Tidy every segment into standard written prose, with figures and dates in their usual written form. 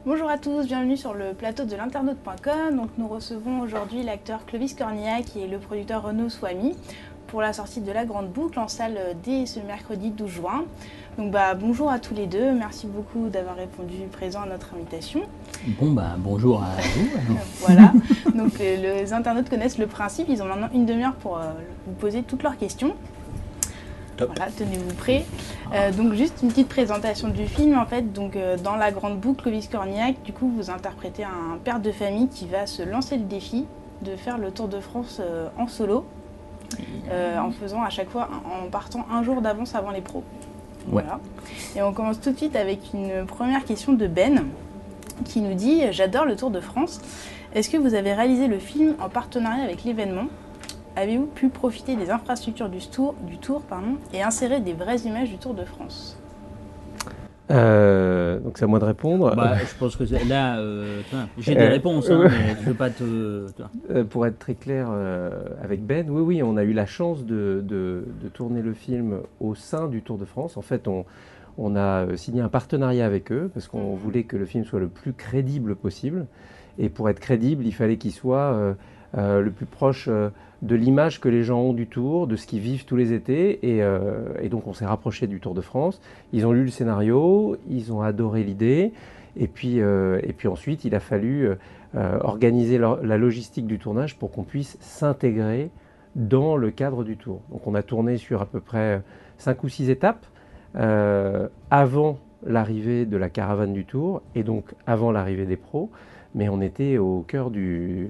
Bonjour à tous, bienvenue sur le plateau de l'internaute.com. Donc nous recevons aujourd'hui l'acteur Clovis Cornillac et le producteur Renaud Swamy pour la sortie de La Grande Boucle en salle dès ce mercredi 12 juin. Donc bonjour à tous les deux, merci beaucoup d'avoir répondu présent à notre invitation. Bonjour à vous. Voilà, donc les internautes connaissent le principe, ils ont maintenant une demi-heure pour vous poser toutes leurs questions. Top. Voilà, tenez-vous prêts. Donc juste une petite présentation du film en fait. Donc dans La Grande Boucle, Clovis Cornillac, du coup vous interprétez un père de famille qui va se lancer le défi de faire le Tour de France en solo, en faisant à chaque fois, en partant un jour d'avance avant les pros. Ouais. Voilà. Et on commence tout de suite avec une première question de Ben qui nous dit « J'adore le Tour de France. Est-ce que vous avez réalisé le film en partenariat avec l'événement ? Avez-vous pu profiter des infrastructures du tour et insérer des vraies images du Tour de France ?» Donc c'est à moi de répondre. Je pense que là, j'ai des réponses, mais je ne veux pas te... Pour être très clair avec Ben, oui, on a eu la chance de tourner le film au sein du Tour de France. En fait, on a signé un partenariat avec eux parce qu'on voulait que le film soit le plus crédible possible. Et pour être crédible, il fallait qu'il soit le plus proche de l'image que les gens ont du Tour, de ce qu'ils vivent tous les étés. Et donc on s'est rapproché du Tour de France. Ils ont lu le scénario, ils ont adoré l'idée. Et puis ensuite, il a fallu organiser la logistique du tournage pour qu'on puisse s'intégrer dans le cadre du Tour. Donc on a tourné sur à peu près 5 ou 6 étapes avant l'arrivée de la caravane du Tour et donc avant l'arrivée des pros. Mais on était au cœur du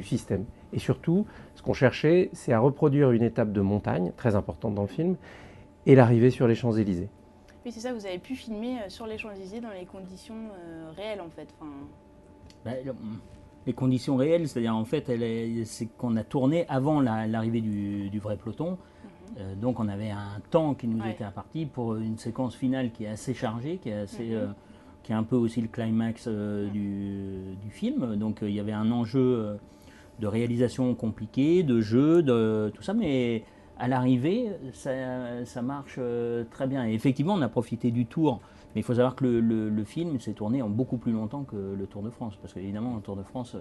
système. Et surtout, ce qu'on cherchait, c'est à reproduire une étape de montagne, très importante dans le film, et l'arrivée sur les Champs-Élysées. Oui, c'est ça, vous avez pu filmer sur les Champs-Élysées dans les conditions réelles en fait. Les conditions réelles, c'est-à-dire en fait, c'est qu'on a tourné avant l'arrivée du vrai peloton. Donc on avait un temps qui nous était imparti pour une séquence finale qui est assez chargée, qui est assez... qui est un peu aussi le climax du film. Donc il y avait un enjeu de réalisation compliqué, de jeu, de tout ça, mais à l'arrivée, ça marche très bien. Et effectivement, on a profité du Tour, mais il faut savoir que le film s'est tourné en beaucoup plus longtemps que le Tour de France, parce qu'évidemment, le Tour de France,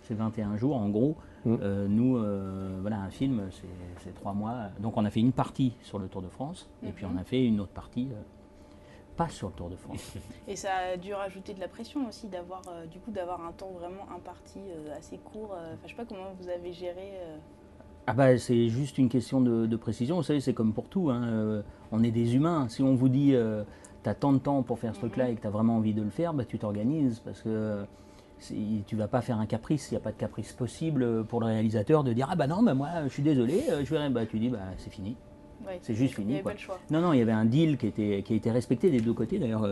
c'est 21 jours en gros. Nous, voilà, un film, c'est 3 mois. Donc on a fait une partie sur le Tour de France, et puis on a fait une autre partie pas sur le Tour de France. Et ça a dû rajouter de la pression aussi d'avoir un temps vraiment imparti assez court. Je sais pas comment vous avez géré. C'est juste une question de précision. Vous savez, c'est comme pour tout. On est des humains. Si on vous dit tu as tant de temps pour faire ce truc-là et que tu as vraiment envie de le faire, tu t'organises parce que tu vas pas faire un caprice. Il n'y a pas de caprice possible pour le réalisateur de dire non, moi je suis désolé, je verrai. Tu dis c'est fini. Ouais, c'est juste fini. Il n'y avait pas le choix. Non, il y avait un deal qui a été respecté des deux côtés d'ailleurs.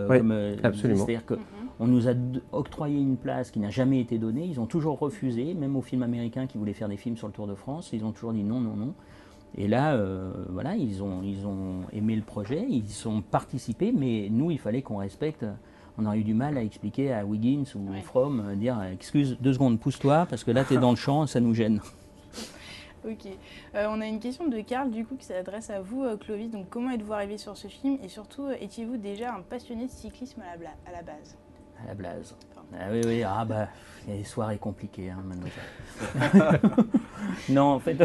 Absolument. C'est-à-dire qu'on nous a octroyé une place qui n'a jamais été donnée. Ils ont toujours refusé, même aux films américains qui voulaient faire des films sur le Tour de France. Ils ont toujours dit non. Et là, voilà, ils ont aimé le projet, ils ont participé, mais nous, il fallait qu'on respecte. On aurait eu du mal à expliquer à Wiggins ou Fromm, dire excuse, 2 secondes, pousse-toi, parce que là, tu es dans le champ, ça nous gêne. Ok. On a une question de Karl du coup qui s'adresse à vous, Clovis. Donc comment êtes-vous arrivé sur ce film et surtout étiez-vous déjà un passionné de cyclisme à la base ? À la blase. Oui. Il y a des soirées compliquées, mademoiselle. Non, en fait.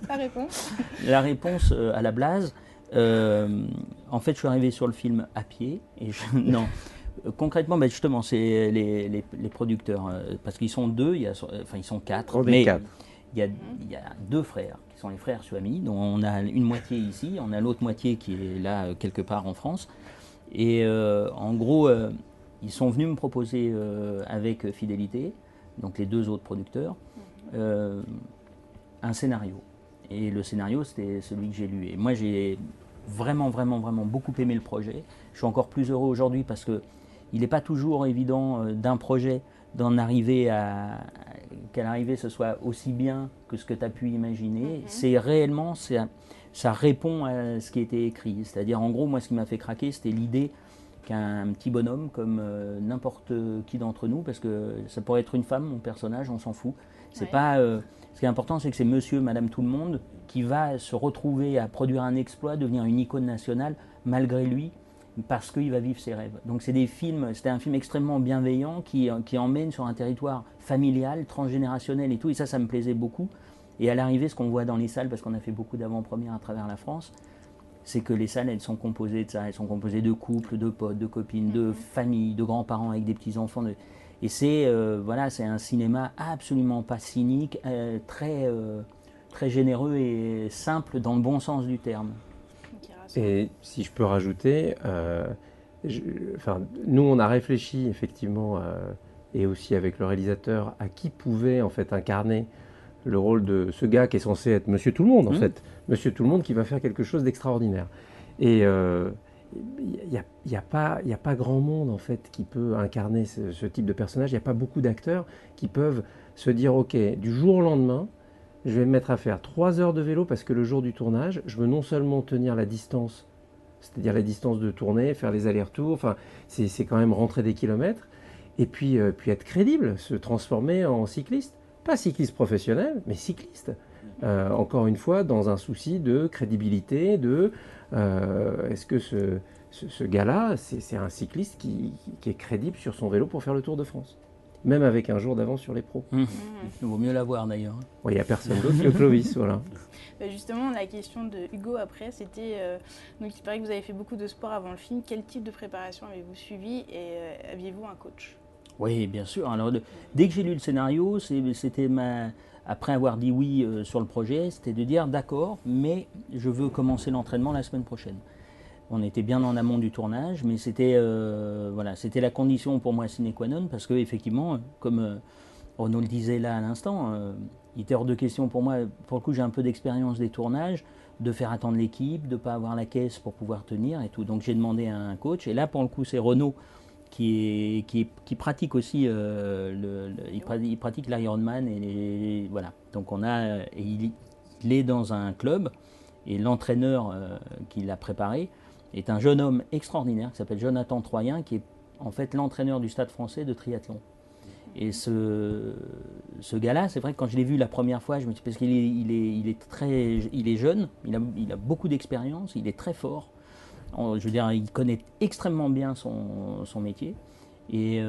La réponse ? La réponse à la blase. En fait, je suis arrivé sur le film à pied. Non. Concrètement, justement, c'est les producteurs. Parce qu'ils sont 2, ils sont 4. On est 4. Il y a 2 frères, qui sont les frères Swamy, dont on a une moitié ici, on a l'autre moitié qui est là, quelque part en France. Et en gros, ils sont venus me proposer, avec Fidélité, donc les 2 autres producteurs, un scénario. Et le scénario, c'était celui que j'ai lu. Et moi, j'ai vraiment beaucoup aimé le projet. Je suis encore plus heureux aujourd'hui parce qu'il n'est pas toujours évident d'un projet d'en arriver qu'à l'arrivée ce soit aussi bien que ce que tu as pu imaginer. C'est réellement, ça répond à ce qui a été écrit. C'est-à-dire, en gros, moi, ce qui m'a fait craquer, c'était l'idée qu'un petit bonhomme comme n'importe qui d'entre nous, parce que ça pourrait être une femme, mon personnage, on s'en fout. C'est pas, ce qui est important, c'est que c'est monsieur, madame, tout le monde qui va se retrouver à produire un exploit, devenir une icône nationale malgré lui. parce qu'il va vivre ses rêves. Donc c'était un film extrêmement bienveillant qui emmène sur un territoire familial, transgénérationnel et tout, et ça me plaisait beaucoup. Et à l'arrivée, ce qu'on voit dans les salles, parce qu'on a fait beaucoup d'avant-premières à travers la France, c'est que les salles, elles sont composées de ça, elles sont composées de couples, de potes, de copines, de familles, de grands-parents avec des petits-enfants. Et c'est un cinéma absolument pas cynique, très généreux et simple dans le bon sens du terme. Et si je peux rajouter, nous on a réfléchi effectivement, et aussi avec le réalisateur, à qui pouvait en fait incarner le rôle de ce gars qui est censé être Monsieur Tout-le-Monde en fait, Monsieur Tout-le-Monde qui va faire quelque chose d'extraordinaire. Et il n'y a pas grand monde en fait qui peut incarner ce type de personnage. Il n'y a pas beaucoup d'acteurs qui peuvent se dire ok, du jour au lendemain, je vais me mettre à faire 3 heures de vélo parce que le jour du tournage, je veux non seulement tenir la distance, c'est-à-dire la distance de tournée, faire les allers-retours, enfin, c'est quand même rentrer des kilomètres, et puis être crédible, se transformer en cycliste. Pas cycliste professionnel, mais cycliste. Encore une fois, dans un souci de crédibilité, est-ce que ce gars-là, c'est un cycliste qui est crédible sur son vélo pour faire le Tour de France, même avec un jour d'avance sur les pros. Il vaut mieux l'avoir d'ailleurs. Oui, il n'y a personne d'autre que Clovis, voilà. Justement, la question de Hugo après, c'était, donc il paraît que vous avez fait beaucoup de sport avant le film. Quel type de préparation avez-vous suivi et aviez-vous un coach? Oui, bien sûr. Alors, dès que j'ai lu le scénario, c'était après avoir dit oui sur le projet, c'était de dire d'accord, mais je veux commencer l'entraînement la semaine prochaine. On était bien en amont du tournage, mais c'était la condition pour moi sine qua non, parce qu'effectivement, comme Renaud le disait là à l'instant, il était hors de question pour moi, pour le coup j'ai un peu d'expérience des tournages, de faire attendre l'équipe, de ne pas avoir la caisse pour pouvoir tenir et tout. Donc j'ai demandé à un coach, et là pour le coup c'est Renaud qui pratique aussi, il pratique l'Ironman, et voilà. Donc il est dans un club, et l'entraîneur qui l'a préparé est un jeune homme extraordinaire qui s'appelle Jonathan Troyen, qui est en fait l'entraîneur du Stade Français de triathlon. Et ce gars-là, c'est vrai que quand je l'ai vu la première fois, je me suis dit, parce qu'il est jeune, il a beaucoup d'expérience, il est très fort. Je veux dire, il connaît extrêmement bien son métier. Et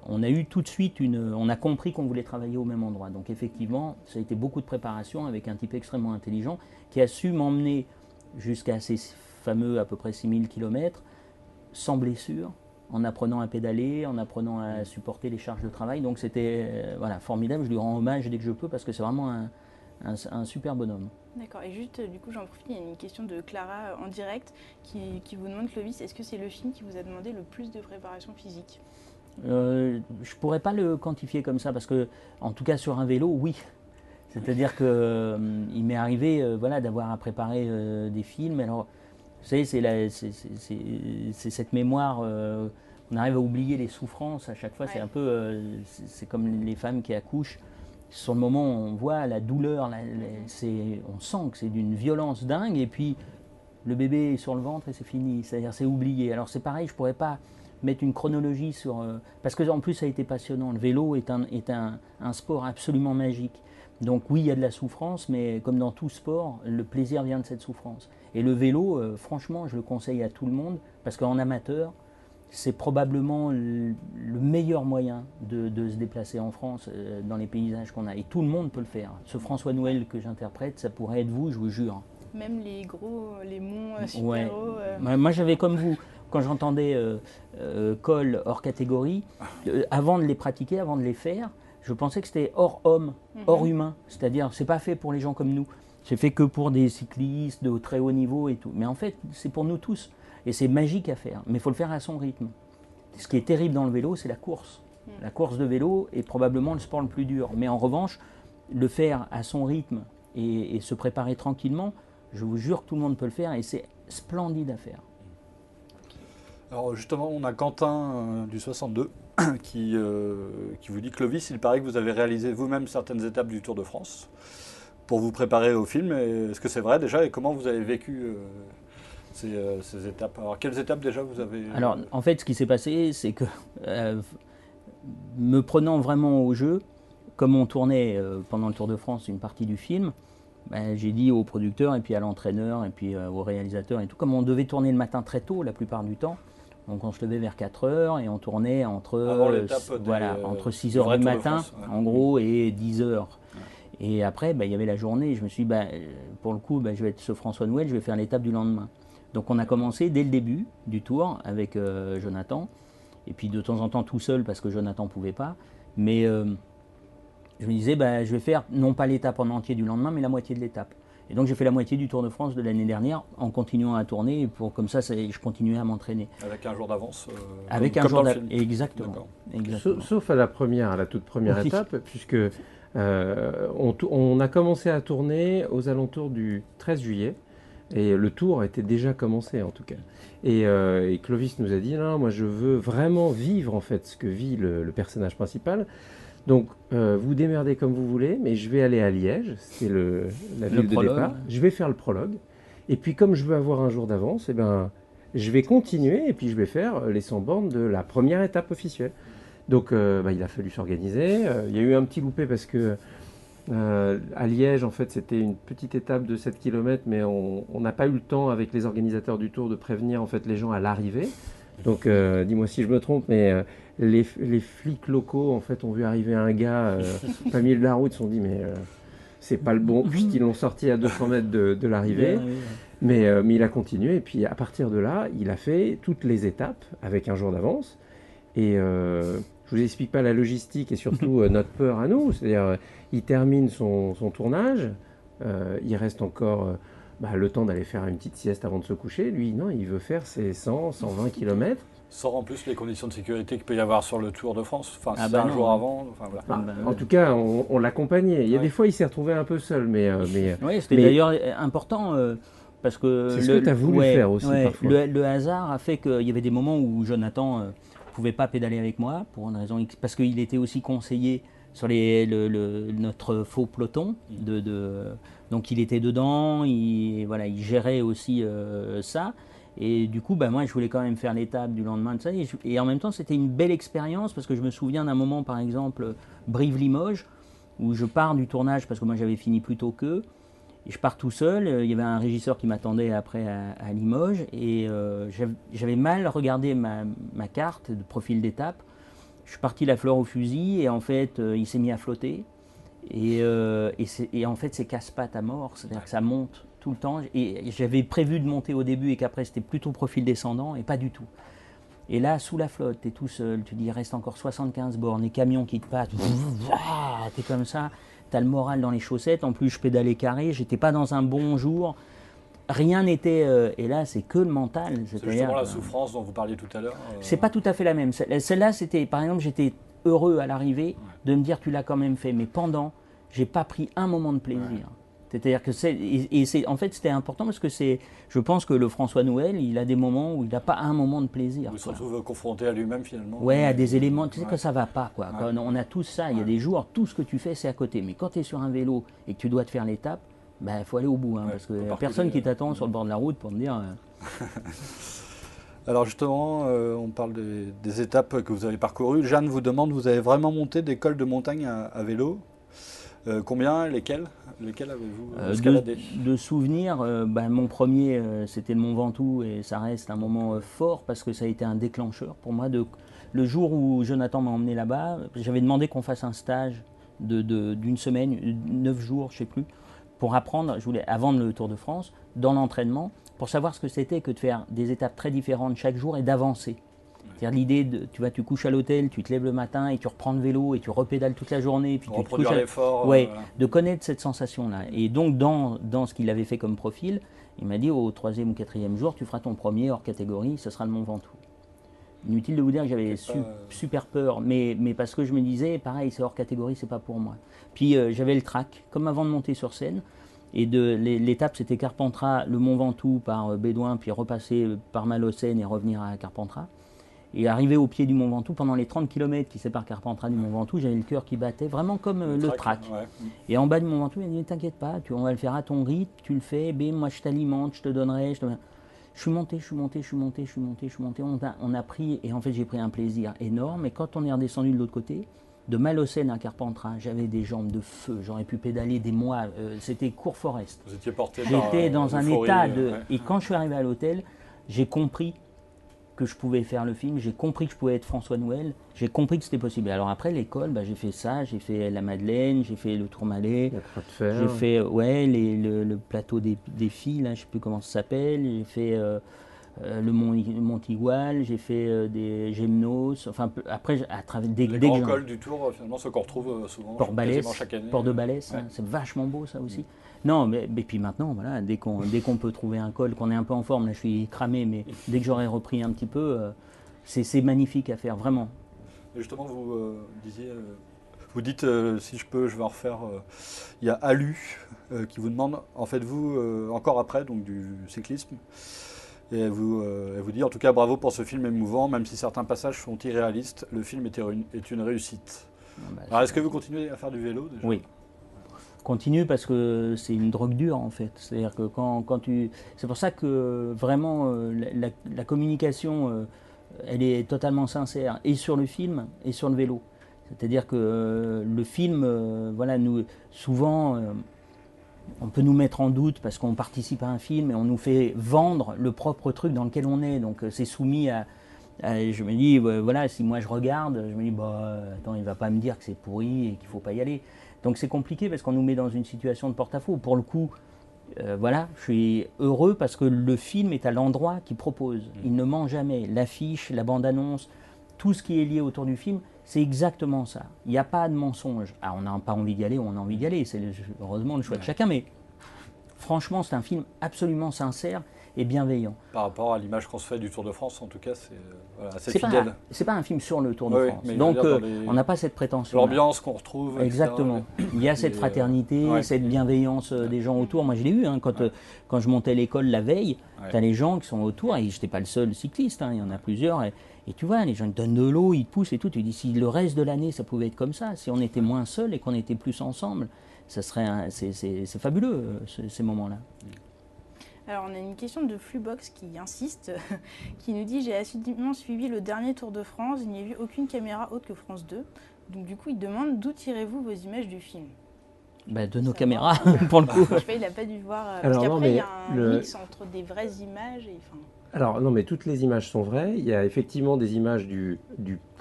on a eu tout de suite on a compris qu'on voulait travailler au même endroit. Donc effectivement, ça a été beaucoup de préparation avec un type extrêmement intelligent qui a su m'emmener jusqu'à ces fameux à peu près 6000 km sans blessure, en apprenant à pédaler, en apprenant à supporter les charges de travail. Donc c'était formidable, je lui rends hommage dès que je peux parce que c'est vraiment un super bonhomme. D'accord, et juste du coup j'en profite, il y a une question de Clara en direct qui vous demande, Clovis, est-ce que c'est le film qui vous a demandé le plus de préparation physique? Je ne pourrais pas le quantifier comme ça parce que, en tout cas sur un vélo, oui. C'est-à-dire qu'il m'est arrivé d'avoir à préparer des films. Alors, vous savez, c'est cette mémoire, on arrive à oublier les souffrances à chaque fois. Ouais. C'est un peu, c'est comme les femmes qui accouchent. Sur le moment, on voit la douleur, on sent que c'est d'une violence dingue, et puis le bébé est sur le ventre et c'est fini. C'est-à-dire, c'est oublié. Alors c'est pareil, je ne pourrais pas mettre une chronologie sur... parce qu'en plus, ça a été passionnant. Le vélo est un sport absolument magique. Donc oui, il y a de la souffrance, mais comme dans tout sport, le plaisir vient de cette souffrance. Et le vélo, franchement, je le conseille à tout le monde, parce qu'en amateur, c'est probablement le meilleur moyen de se déplacer en France, dans les paysages qu'on a. Et tout le monde peut le faire. Ce François Noël que j'interprète, ça pourrait être vous, je vous jure. Même les monts super hauts. Moi, j'avais comme vous, quand j'entendais col hors catégorie, avant de les pratiquer, avant de les faire, je pensais que c'était hors homme, hors humain. C'est-à-dire, c'est pas fait pour les gens comme nous. C'est fait que pour des cyclistes de très haut niveau et tout. Mais en fait, c'est pour nous tous. Et c'est magique à faire. Mais il faut le faire à son rythme. Ce qui est terrible dans le vélo, c'est la course. La course de vélo est probablement le sport le plus dur. Mais en revanche, le faire à son rythme et se préparer tranquillement, je vous jure que tout le monde peut le faire et c'est splendide à faire. Alors justement, on a Quentin du 62 qui vous dit, Clovis, il paraît que vous avez réalisé vous-même certaines étapes du Tour de France pour vous préparer au film. Est-ce que c'est vrai déjà, et comment vous avez vécu ces étapes? Alors quelles étapes déjà vous avez... Alors en fait, ce qui s'est passé, c'est que me prenant vraiment au jeu, comme on tournait pendant le Tour de France une partie du film, j'ai dit au producteur et puis à l'entraîneur et puis au réalisateur et tout, comme on devait tourner le matin très tôt la plupart du temps, donc on se levait vers 4 heures et on tournait entre, entre 6 heures du matin en gros et 10 heures. Ouais. Et après, il y avait la journée. Je me suis dit, pour le coup, je vais être ce François Nouel, je vais faire l'étape du lendemain. Donc on a commencé dès le début du tour avec Jonathan. Et puis de temps en temps tout seul parce que Jonathan ne pouvait pas. Mais je me disais, je vais faire non pas l'étape en entier du lendemain, mais la moitié de l'étape. Et donc j'ai fait la moitié du Tour de France de l'année dernière en continuant à tourner. Comme ça, je continuais à m'entraîner. Avec un jour d'avance Avec un jour d'avance, exactement. Sauf à la toute première étape, puisque on a commencé à tourner aux alentours du 13 juillet. Et le tour était déjà commencé en tout cas. Et Clovis nous a dit, non, moi je veux vraiment vivre en fait ce que vit le personnage principal. Donc vous démerdez comme vous voulez, mais je vais aller à Liège, c'est la ville de départ. Je vais faire le prologue. Et puis comme je veux avoir un jour d'avance, je vais continuer et puis je vais faire les 100 bornes de la première étape officielle. Donc il a fallu s'organiser. Il y a eu un petit loupé parce que à Liège, en fait, c'était une petite étape de 7 km, mais on n'a pas eu le temps avec les organisateurs du Tour de prévenir en fait les gens à l'arrivée. Donc, dis-moi si je me trompe, mais les flics locaux en fait ont vu arriver un gars pas milieu de la route, ils se sont dit mais c'est pas le bon, puisqu'ils l'ont sorti à 200 mètres de l'arrivée. Mais il a continué et puis à partir de là, il a fait toutes les étapes avec un jour d'avance. Et je vous explique pas la logistique et surtout notre peur à nous. C'est-à-dire, il termine son tournage, il reste encore le temps d'aller faire une petite sieste avant de se coucher. Lui, non, il veut faire ses 100, 120 km. Sans en plus les conditions de sécurité qu'il peut y avoir sur le Tour de France. Enfin, c'est un jour avant. Enfin, voilà. En tout cas, on l'accompagnait. Il y a des fois, il s'est retrouvé un peu seul. Oui, c'était d'ailleurs important. Parce que c'est ce que tu as voulu faire aussi parfois. Le hasard a fait qu'il y avait des moments où Jonathan ne pouvait pas pédaler avec moi pour une raison X, parce qu'il était aussi conseiller sur notre faux peloton. Donc il était dedans, il gérait aussi ça. Et du coup, moi je voulais quand même faire l'étape du lendemain de ça. Et en même temps, c'était une belle expérience parce que je me souviens d'un moment, par exemple, Brive-Limoges, où je pars du tournage parce que moi j'avais fini plus tôt qu'eux. Et je pars tout seul, il y avait un régisseur qui m'attendait après à Limoges et j'avais mal regardé ma carte de profil d'étape. Je suis parti la fleur au fusil et en fait il s'est mis à flotter et en fait c'est casse-pattes à mort, c'est-à-dire que ça monte tout le temps et j'avais prévu de monter au début et qu'après c'était plutôt profil descendant et pas du tout. Et là, sous la flotte, tu es tout seul, tu dis il reste encore 75 bornes, les camions qui te passent, tu es comme ça. Tu as le moral dans les chaussettes, en plus je pédalais carré, j'étais pas dans un bon jour, rien n'était, et là c'est que le mental. C'est justement la souffrance dont vous parliez tout à l'heure. C'est pas tout à fait la même. Celle-là, c'était, par exemple, j'étais heureux à l'arrivée de me dire tu l'as quand même fait, mais pendant, j'ai pas pris un moment de plaisir. Ouais. C'est-à-dire que en fait c'était important parce que je pense que le François Nouel, il a des moments où il n'a pas un moment de plaisir. Il se retrouve confronté à lui-même finalement. Ouais, à des éléments, tu sais que ça va pas quoi. Quand on a tous ça, il y a des jours, tout ce que tu fais c'est à côté. Mais quand tu es sur un vélo et que tu dois te faire l'étape, il faut aller au bout. Parce qu'il n'y a personne qui t'attend sur le bord de la route pour te dire... Alors justement, on parle des étapes que vous avez parcourues. Jeanne vous demande, vous avez vraiment monté des cols de montagne à vélo ? Combien ? Lesquels avez-vous escaladé ? De souvenirs, mon premier c'était le Mont Ventoux et ça reste un moment fort parce que ça a été un déclencheur pour moi. Le jour où Jonathan m'a emmené là-bas, j'avais demandé qu'on fasse un stage d'une semaine, 9 jours, je ne sais plus, pour apprendre, avant le Tour de France, dans l'entraînement, pour savoir ce que c'était que de faire des étapes très différentes chaque jour et d'avancer. C'est-à-dire l'idée tu couches à l'hôtel, tu te lèves le matin et tu reprends le vélo et tu repédales toute la journée. Puis tu te couches l'effort. De connaître cette sensation-là. Et donc dans ce qu'il avait fait comme profil, il m'a dit au 3e ou 4e jour, tu feras ton premier hors catégorie, ce sera le Mont Ventoux. Inutile de vous dire que j'avais super peur, mais parce que je me disais, pareil, c'est hors catégorie, c'est pas pour moi. Puis j'avais le trac, comme avant de monter sur scène. Et l'étape, c'était Carpentras, le Mont Ventoux par Bédouin, puis repasser par Malocène et revenir à Carpentras. Et arrivé au pied du Mont Ventoux, pendant les 30 km qui séparent Carpentras du Mont Ventoux, j'avais le cœur qui battait, vraiment comme le trac. Ouais. Et en bas du Mont Ventoux, il m'a dit, ne t'inquiète pas, on va le faire à ton rythme, tu le fais, moi je t'alimente, je te donnerai. Je suis monté, on a pris, et en fait j'ai pris un plaisir énorme, et quand on est redescendu de l'autre côté, de Malocène à Carpentras, j'avais des jambes de feu, j'aurais pu pédaler des mois, c'était court Forest. Vous étiez porté par J'étais dans un l'euphorie, état de... ouais. Et quand je suis arrivé à l'hôtel, j'ai compris que je pouvais faire le film, j'ai compris que je pouvais être François Nouel, j'ai compris que c'était possible. Alors après l'école, bah, j'ai fait ça, j'ai fait la Madeleine, j'ai fait le Tourmalet, La Croix de Fer. j'ai fait le plateau des filles, là, je ne sais plus comment ça s'appelle, j'ai fait le Mont Igual, j'ai fait des Gymnos, enfin après à travers Les grands cols du Tour, finalement, ceux qu'on retrouve souvent Port-Balès, quasiment chaque année. Port de Balès, Ouais. hein, c'est vachement beau ça aussi. Non, mais puis maintenant, voilà, dès qu'on peut trouver un col, qu'on est un peu en forme, là je suis cramé, mais dès que j'aurai repris un petit peu, c'est magnifique à faire, vraiment. Et justement, vous disiez, vous dites, si je peux, je vais en refaire. Il y a Alu qui vous demande, en fait, vous, encore après, donc du cyclisme, et elle vous dit, en tout cas, bravo pour ce film émouvant, même si certains passages sont irréalistes, le film est une réussite. Bah, Alors, est-ce que vous continuez à faire du vélo déjà? Oui. Continue parce que c'est une drogue dure en fait. C'est-à-dire que quand tu... C'est pour ça que vraiment la communication, elle est totalement sincère, et sur le film et sur le vélo. C'est-à-dire que le film, voilà, nous, souvent, on peut nous mettre en doute parce qu'on participe à un film et on nous fait vendre le propre truc dans lequel on est. Donc c'est soumis à... Je me dis, voilà, si moi je regarde, je me dis, bah, attends, il va pas me dire que c'est pourri et qu'il faut pas y aller. Donc c'est compliqué parce qu'on nous met dans une situation de porte-à-faux. Pour le coup, voilà, je suis heureux parce que le film est à l'endroit qu'il propose. Il ne ment jamais. L'affiche, la bande-annonce, tout ce qui est lié autour du film, c'est exactement ça. Il n'y a pas de mensonge. Ah, on n'a pas envie d'y aller, on a envie d'y aller. C'est heureusement le choix de chacun. Mais franchement, c'est un film absolument sincère et bienveillant. Par rapport à l'image qu'on se fait du Tour de France, en tout cas, c'est voilà, assez C'est fidèle. c'est pas un film sur le Tour de Oui, France. mais Donc je veux dire, on n'a pas cette prétention. L'ambiance qu'on retrouve. Exactement. etc. Il y a cette fraternité, ouais. cette bienveillance des gens autour. Moi, je l'ai eu hein, quand je montais l'école la veille. Ouais. Tu as les gens qui sont autour, et je n'étais pas le seul cycliste, hein, il y en a plusieurs. Et tu vois, les gens te donnent de l'eau, ils te poussent et tout. Tu dis, si le reste de l'année, ça pouvait être comme ça, si on était moins seuls et qu'on était plus ensemble, ça serait c'est fabuleux, ces moments-là. Alors, on a une question de Flubox qui insiste, qui nous dit « J'ai assidûment suivi le dernier Tour de France, il n'y a vu aucune caméra autre que France 2. » Donc du coup, il demande « D'où tirez-vous vos images du film ?» Bah, de nos caméras, pour le coup. Je sais pas, il n'a pas dû voir, parce Alors, non, qu'après, il y mais a un mix entre des vraies images et... Enfin, Alors non, mais toutes les images sont vraies. Il y a effectivement des images du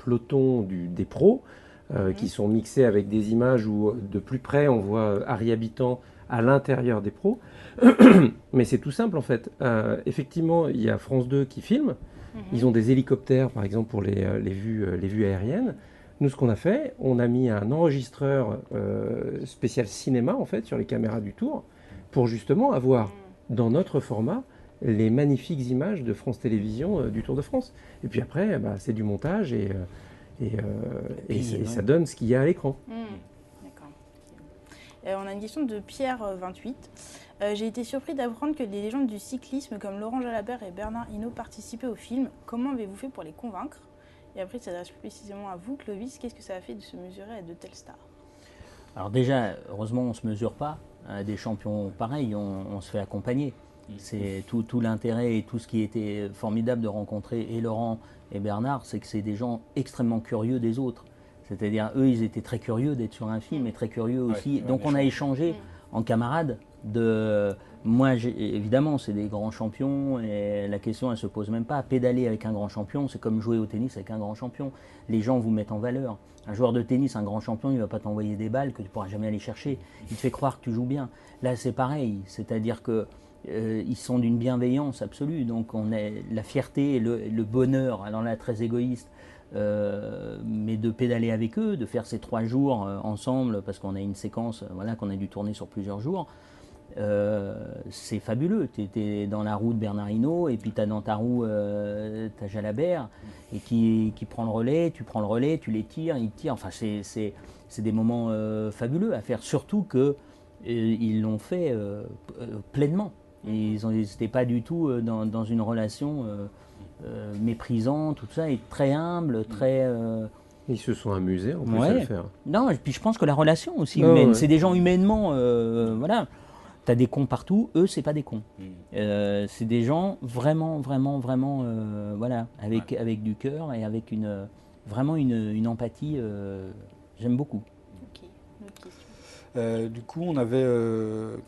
peloton des pros qui sont mixées avec des images où de plus près on voit Harry Habitant à l'intérieur des pros. Mais c'est tout simple en fait. Effectivement, il y a France 2 qui filme. Ils ont des hélicoptères par exemple pour les vues aériennes. Nous, ce qu'on a fait, on a mis un enregistreur spécial cinéma en fait sur les caméras du Tour pour justement avoir dans notre format les magnifiques images de France Télévisions du Tour de France. Et puis après, bah, c'est du montage et ça donne ce qu'il y a à l'écran. D'accord. On a une question de Pierre 28. J'ai été surpris d'apprendre que des légendes du cyclisme comme Laurent Jalabert et Bernard Hinault participaient au film. Comment avez-vous fait pour les convaincre? Et après, ça s'adresse plus précisément à vous, Clovis. Qu'est-ce que ça a fait de se mesurer à de telles stars? Alors déjà, heureusement, on ne se mesure pas à des champions pareils, on se fait accompagner. C'est tout l'intérêt et tout ce qui était formidable de rencontrer et Laurent et Bernard, c'est que c'est des gens extrêmement curieux des autres. C'est-à-dire, eux, ils étaient très curieux d'être sur un film et très curieux aussi. Donc on a échangé en camarades. Moi, évidemment, c'est des grands champions et la question, elle ne se pose même pas. Pédaler avec un grand champion, c'est comme jouer au tennis avec un grand champion. Les gens vous mettent en valeur. Un joueur de tennis, un grand champion, il ne va pas t'envoyer des balles que tu ne pourras jamais aller chercher. Il te fait croire que tu joues bien. Là, c'est pareil. C'est-à-dire que ils sont d'une bienveillance absolue. Donc on a la fierté et le bonheur, alors là, très égoïste, mais de pédaler avec eux, de faire ces 3 jours ensemble, parce qu'on a une séquence voilà, qu'on a dû tourner sur plusieurs jours. C'est fabuleux. Tu es dans la roue de Bernard Hinault et puis tu as dans ta roue t'as Jalabert et qui prend le relais, tu prends le relais, tu les tires, ils tirent. Enfin, c'est des moments fabuleux à faire, surtout que ils l'ont fait pleinement. Ils n'étaient pas du tout dans une relation méprisante, tout ça, et très humble, très... Ils se sont amusés en plus à le faire. Non, et puis je pense que la relation aussi humaine, c'est des gens humainement, voilà. T'as des cons partout, eux, c'est pas des cons. C'est des gens vraiment, vraiment, vraiment, voilà, avec du cœur et avec vraiment une empathie J'aime beaucoup. Ok, une autre question. Du coup, on avait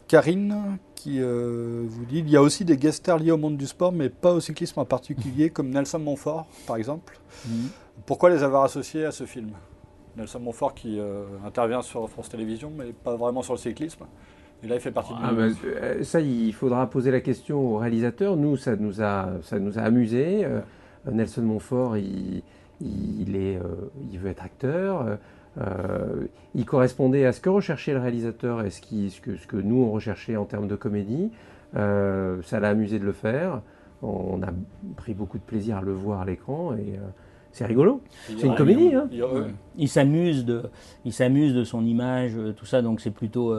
Karine qui vous dit il y a aussi des guest stars liés au monde du sport, mais pas au cyclisme en particulier, comme Nelson Montfort, par exemple. Pourquoi les avoir associés à ce film? Nelson Montfort qui intervient sur France Télévisions, mais pas vraiment sur le cyclisme. Et là, il fait partie du... Ça, il faudra poser la question au réalisateur. Nous, ça nous a amusés. Nelson Montfort, il veut être acteur. Il correspondait à ce que recherchait le réalisateur et ce que nous, on recherchait en termes de comédie. Ça l'a amusé de le faire. On a pris beaucoup de plaisir à le voir à l'écran et c'est rigolo. C'est une comédie. Hein. Il s'amuse de son image, tout ça, donc c'est plutôt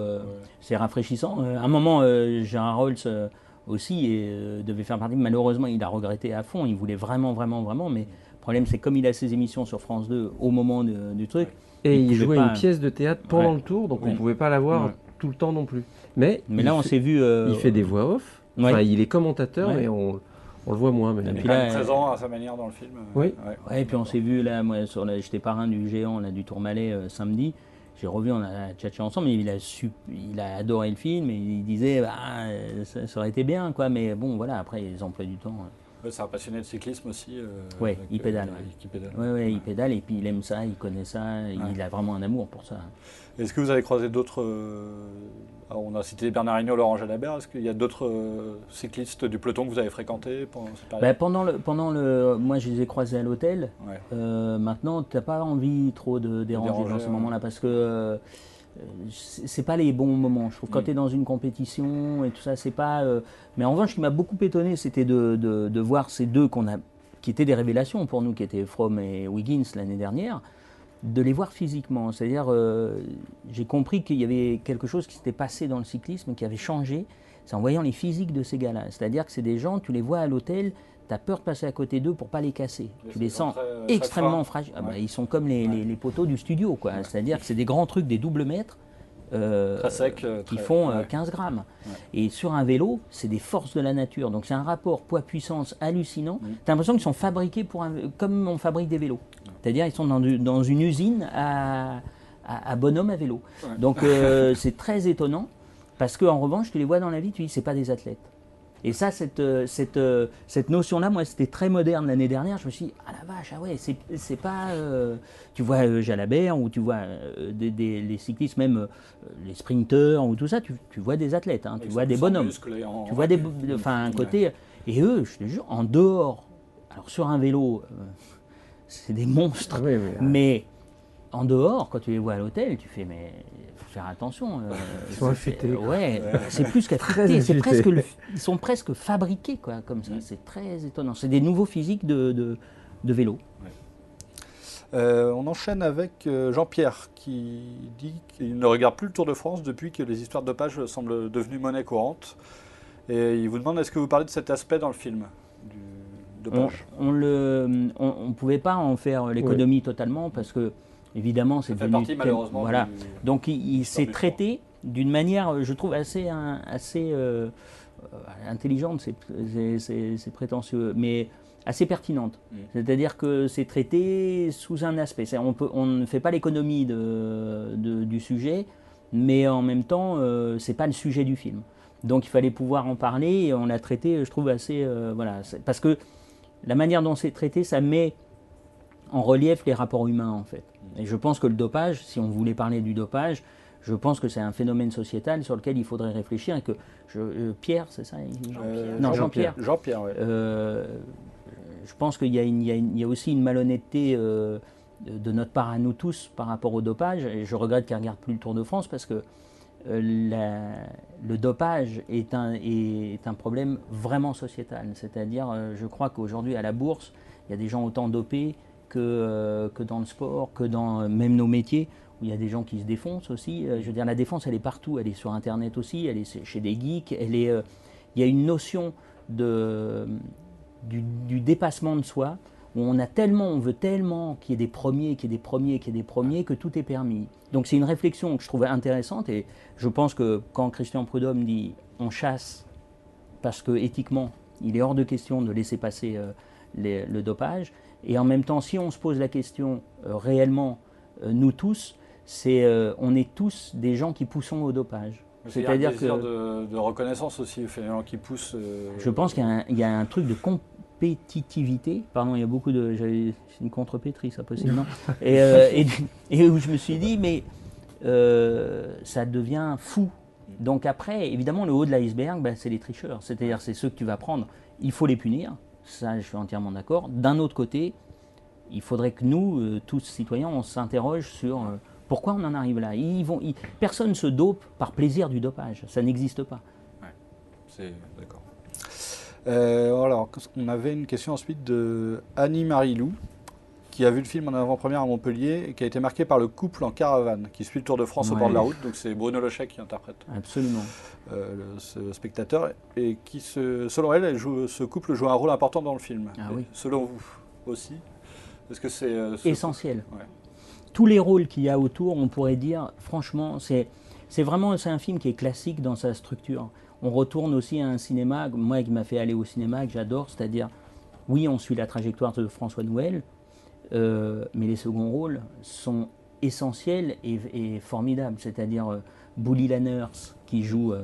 c'est rafraîchissant. À un moment, Gérard Rolls aussi devait faire partie. Malheureusement, il a regretté à fond. Il voulait vraiment, mais le problème, c'est comme il a ses émissions sur France 2 au moment du truc. Et il jouait une pièce de théâtre pendant le tour, donc on ne pouvait pas l'avoir tout le temps non plus. Mais là, on s'est vu. Il fait des voix off. Enfin, il est commentateur, mais on le voit moins. Mais... Il est quand même présent à sa manière dans le film. Oui. Et puis on s'est vu là, moi, j'étais parrain du géant là, du Tourmalet samedi. J'ai revu, on a tchatché ensemble. Il a adoré le film et il disait ça aurait été bien, quoi. Mais bon, voilà, après les emplois du temps. C'est un passionné de cyclisme aussi. Il pédale. Il pédale et puis il aime ça, il connaît ça, il a vraiment un amour pour ça. Est-ce que vous avez croisé d'autres... on a cité Bernard Hinault, Laurent Jalabert. Est-ce qu'il y a d'autres cyclistes du peloton que vous avez fréquentés pendant cette période? Moi, je les ai croisés à l'hôtel. Maintenant, tu n'as pas envie trop de déranger dans ce moment-là parce que c'est pas les bons moments. Je trouve quand tu es dans une compétition et tout ça, c'est pas. Mais en revanche, ce qui m'a beaucoup étonné, c'était de voir ces deux qui étaient des révélations pour nous, qui étaient Froome et Wiggins l'année dernière, de les voir physiquement. C'est-à-dire, j'ai compris qu'il y avait quelque chose qui s'était passé dans le cyclisme, qui avait changé. C'est en voyant les physiques de ces gars-là. C'est-à-dire que c'est des gens, tu les vois à l'hôtel, tu as peur de passer à côté d'eux pour ne pas les casser. Tu les sens extrêmement fragiles. Ils sont comme les poteaux du studio, quoi. C'est-à-dire que c'est des grands trucs, des doubles mètres très secs, qui font 15 grammes. Et sur un vélo, c'est des forces de la nature. Donc c'est un rapport poids-puissance hallucinant. Tu as l'impression qu'ils sont fabriqués comme on fabrique des vélos. C'est-à-dire qu'ils sont dans une usine à bonhomme à vélo. Donc c'est très étonnant parce qu'en revanche, tu les vois dans la vie, tu dis c'est pas des athlètes. Et ça, cette notion-là, moi, c'était très moderne l'année dernière. Je me suis dit, ah la vache, c'est pas... tu vois Jalabert ou tu vois les cyclistes, même les sprinteurs ou tout ça, tu vois des athlètes, hein, tu vois des bonhommes. Tu vois un côté... Et eux, je te jure, en dehors, alors sur un vélo, c'est des monstres, mais en dehors, quand tu les vois à l'hôtel, tu fais, mais il faut faire attention. Ils sont affûtés. C'est plus qu'affûtés. Ils sont presque fabriqués, quoi, comme ça. C'est très étonnant. C'est des nouveaux physiques de vélo. On enchaîne avec Jean-Pierre qui dit qu'il ne regarde plus le Tour de France depuis que les histoires de dopage semblent devenues monnaie courante. Et il vous demande, est-ce que vous parlez de cet aspect dans le film du dopage? On ne pouvait pas en faire l'économie totalement parce que évidemment, c'est devenu partie, malheureusement. Voilà. Donc, il s'est traité d'une manière, je trouve, assez intelligente, c'est prétentieux, mais assez pertinente. C'est-à-dire que c'est traité sous un aspect. On ne fait pas l'économie du sujet, mais en même temps, c'est pas le sujet du film. Donc, il fallait pouvoir en parler et on l'a traité, je trouve, assez... parce que la manière dont c'est traité, ça met en relief les rapports humains, en fait. Et je pense que le dopage, si on voulait parler du dopage, je pense que c'est un phénomène sociétal sur lequel il faudrait réfléchir et que Pierre, c'est ça Jean-Pierre. Jean-Pierre, oui. Je pense qu'il y a aussi une malhonnêteté de notre part à nous tous par rapport au dopage. Et je regrette qu'il ne regarde plus le Tour de France parce que le dopage est un problème vraiment sociétal. C'est-à-dire, je crois qu'aujourd'hui, à la bourse, il y a des gens autant dopés que dans le sport, que dans même nos métiers, où il y a des gens qui se défoncent aussi. Je veux dire, la défense, elle est partout. Elle est sur Internet aussi, elle est chez des geeks. Il y a une notion du dépassement de soi, où on veut tellement qu'il y ait des premiers, que tout est permis. Donc c'est une réflexion que je trouvais intéressante, et je pense que quand Christian Prudhomme dit « on chasse », parce que éthiquement, il est hors de question de laisser passer le dopage, et en même temps, si on se pose la question réellement nous tous, on est tous des gens qui poussons au dopage. C'est-à-dire que de reconnaissance aussi, les gens qui poussent. Je pense qu'il y a un truc de compétitivité. Pardon, il y a beaucoup de. C'est une contrepétrie, ça possiblement. et où je me suis dit, mais ça devient fou. Donc après, évidemment, le haut de l'iceberg, c'est les tricheurs. C'est-à-dire, c'est ceux que tu vas prendre. Il faut les punir. Ça, je suis entièrement d'accord. D'un autre côté, il faudrait que nous, tous citoyens, on s'interroge sur pourquoi on en arrive là. Personne ne se dope par plaisir du dopage. Ça n'existe pas. Ouais, c'est d'accord. Alors, on avait une question ensuite de Annie-Marie Lou, qui a vu le film en avant-première à Montpellier et qui a été marqué par le couple en caravane qui suit le Tour de France au bord de la route. Donc c'est Bruno Lochet qui interprète absolument ce spectateur et qui, selon elle, ce couple joue un rôle important dans le film. Ah, oui. Selon vous aussi? Est-ce que c'est essentiel. Ouais. Tous les rôles qu'il y a autour, on pourrait dire, franchement, c'est un film qui est classique dans sa structure. On retourne aussi à un cinéma, moi qui m'a fait aller au cinéma, que j'adore, c'est-à-dire, oui, on suit la trajectoire de François Nouel, mais les seconds rôles sont essentiels et formidables. C'est-à-dire Bouli Lanners qui joue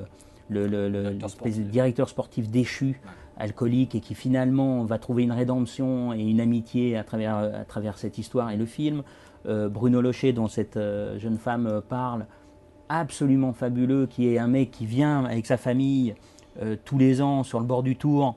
le directeur sportif déchu, alcoolique, et qui finalement va trouver une rédemption et une amitié à travers cette histoire et le film. Bruno Lochet, dont cette jeune femme parle, absolument fabuleux, qui est un mec qui vient avec sa famille tous les ans sur le bord du Tour,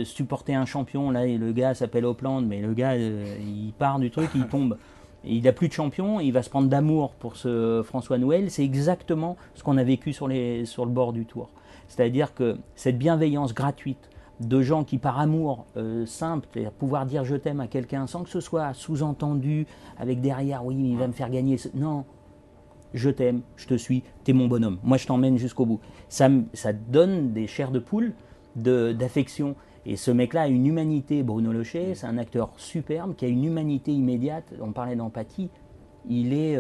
supporter un champion. Là, le gars s'appelle Hopland, mais le gars, il part du truc, il tombe. Et il n'a plus de champion, il va se prendre d'amour pour ce François Nouel. C'est exactement ce qu'on a vécu sur le bord du Tour. C'est-à-dire que cette bienveillance gratuite de gens qui, par amour simple, c'est-à-dire pouvoir dire je t'aime à quelqu'un sans que ce soit sous-entendu, avec derrière, oui, mais il va me faire gagner. Non, je t'aime, je te suis, t'es mon bonhomme. Moi, je t'emmène jusqu'au bout. Ça donne des chairs de poule d'affection. Et ce mec-là a une humanité, Bruno Lochet, c'est un acteur superbe qui a une humanité immédiate. On parlait d'empathie. Il est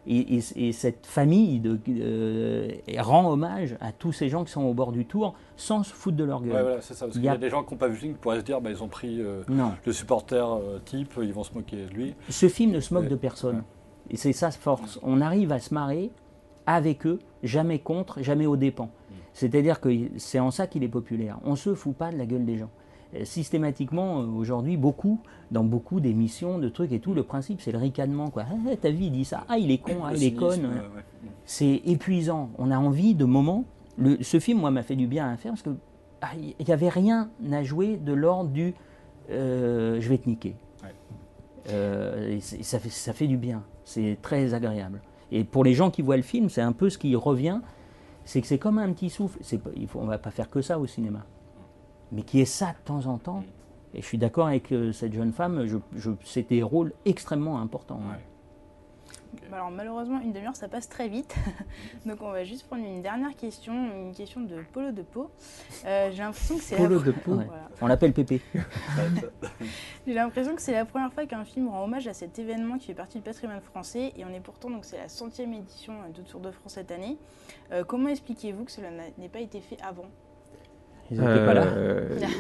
et cette famille rend hommage à tous ces gens qui sont au bord du Tour sans se foutre de leur gueule. Ouais, voilà, c'est ça. Parce qu'il y a des gens qui n'ont pas vu le film qui pourraient se dire, ils ont pris le supporter type, ils vont se moquer de lui. Ce film ne se moque de personne. Ouais. Et c'est ça force. On arrive à se marrer avec eux, jamais contre, jamais aux dépens. C'est-à-dire que c'est en ça qu'il est populaire. On ne se fout pas de la gueule des gens. Systématiquement, aujourd'hui, dans beaucoup d'émissions, de trucs et tout, le principe, c'est le ricanement, quoi. Ah, t'as vu, il dit ça. Ah, il est con, il est conne. Ouais. C'est épuisant. On a envie de moments. Ce film, moi, m'a fait du bien à faire parce qu'il n'y avait rien à jouer de l'ordre du je vais te niquer. Ouais. Ça fait du bien. C'est très agréable. Et pour les gens qui voient le film, c'est un peu ce qui revient. C'est que c'est comme un petit souffle. On ne va pas faire que ça au cinéma. Mais qui est ça de temps en temps. Et je suis d'accord avec cette jeune femme, c'est des rôles extrêmement importants. Ouais. Alors malheureusement, une demi-heure, ça passe très vite. Donc on va juste prendre une dernière question, une question de Polo de Pau. J'ai l'impression que c'est Polo de Pau. Ouais. Voilà. On l'appelle Pépé. J'ai l'impression que c'est la première fois qu'un film rend hommage à cet événement qui fait partie du patrimoine français. Et on est pourtant, donc c'est la 100e édition du Tour de France cette année. Comment expliquez-vous que cela n'ait pas été fait avant ? Ils n'étaient pas là.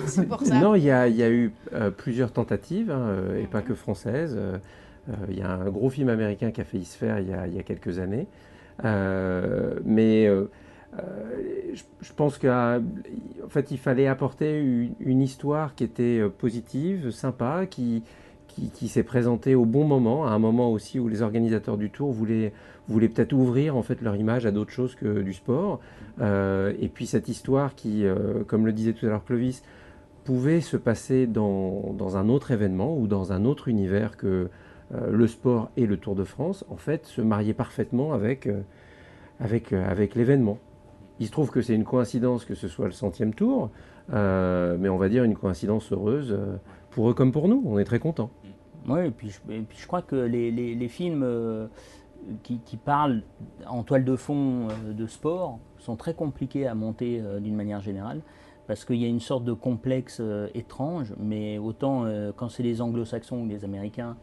C'est pour ça. Non, il y a eu plusieurs tentatives, et pas que françaises. Il y a un gros film américain qui a failli se faire il y a quelques années. Mais je pense qu'en fait, il fallait apporter une histoire qui était positive, sympa, qui s'est présentée au bon moment, à un moment aussi où les organisateurs du Tour voulaient peut-être ouvrir en fait leur image à d'autres choses que du sport. Et puis cette histoire qui, comme le disait tout à l'heure Clovis, pouvait se passer dans un autre événement ou dans un autre univers que le sport et le Tour de France, en fait, se mariait parfaitement avec l'événement. Il se trouve que c'est une coïncidence que ce soit le 100e tour, mais on va dire une coïncidence heureuse pour eux comme pour nous. On est très contents. Oui, et puis je crois que les films qui parlent en toile de fond de sport sont très compliqués à monter d'une manière générale, parce qu'il y a une sorte de complexe étrange, mais autant quand c'est les anglo-saxons ou les américains,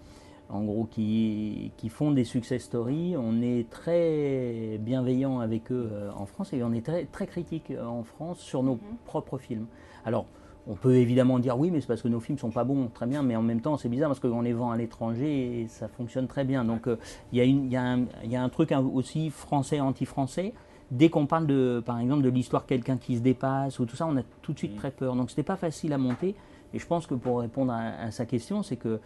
en gros, qui font des success stories, on est très bienveillant avec eux en France, et on est très, très critique en France sur nos propres films. Alors, On peut évidemment dire oui, mais c'est parce que nos films sont pas bons, très bien, mais en même temps c'est bizarre parce qu'on les vend à l'étranger et ça fonctionne très bien. Donc il y a un truc aussi français, anti-français. Dès qu'on parle par exemple de l'histoire de quelqu'un qui se dépasse ou tout ça, on a tout de suite très peur. Donc c'était pas facile à monter. Et je pense que pour répondre à sa question, c'est que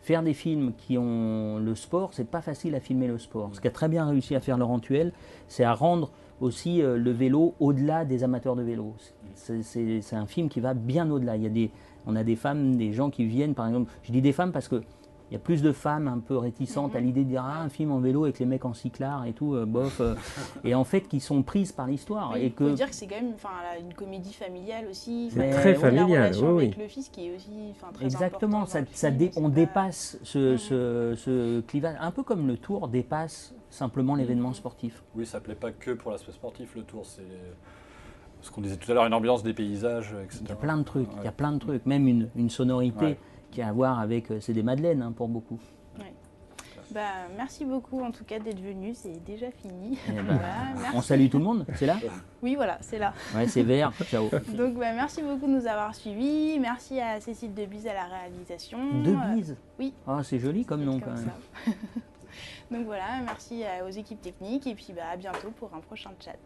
faire des films qui ont le sport, c'est pas facile à filmer le sport. Ce qu'a très bien réussi à faire Laurent Tuel, c'est à rendre aussi le vélo au-delà des amateurs de vélo. C'est un film qui va bien au-delà. On a des femmes, des gens qui viennent, par exemple, je dis des femmes parce que il y a plus de femmes un peu réticentes à l'idée de dire un film en vélo avec les mecs en cyclard et tout, bof, et en fait qui sont prises par l'histoire. Oui, il faut dire que c'est quand même une comédie familiale aussi. C'est très familial, la relation oui. avec le fils qui est aussi très exactement, on dépasse ce clivage, un peu comme le Tour dépasse simplement l'événement sportif. Oui, ça ne plaît pas que pour l'aspect sportif, le Tour, c'est ce qu'on disait tout à l'heure, une ambiance, des paysages, etc. Il y a plein de trucs, il y a plein de trucs, même une sonorité qui a à voir avec, c'est des madeleines pour beaucoup. Ouais. Merci beaucoup en tout cas d'être venu, c'est déjà fini. On salue tout le monde, c'est là? Oui, voilà, c'est là. Ouais, c'est vert, ciao. Donc merci beaucoup de nous avoir suivis, merci à Cécile Debise à la réalisation. Debise? Oui. Oh, c'est joli comme nom quand même. Donc voilà, merci aux équipes techniques et puis à bientôt pour un prochain chat.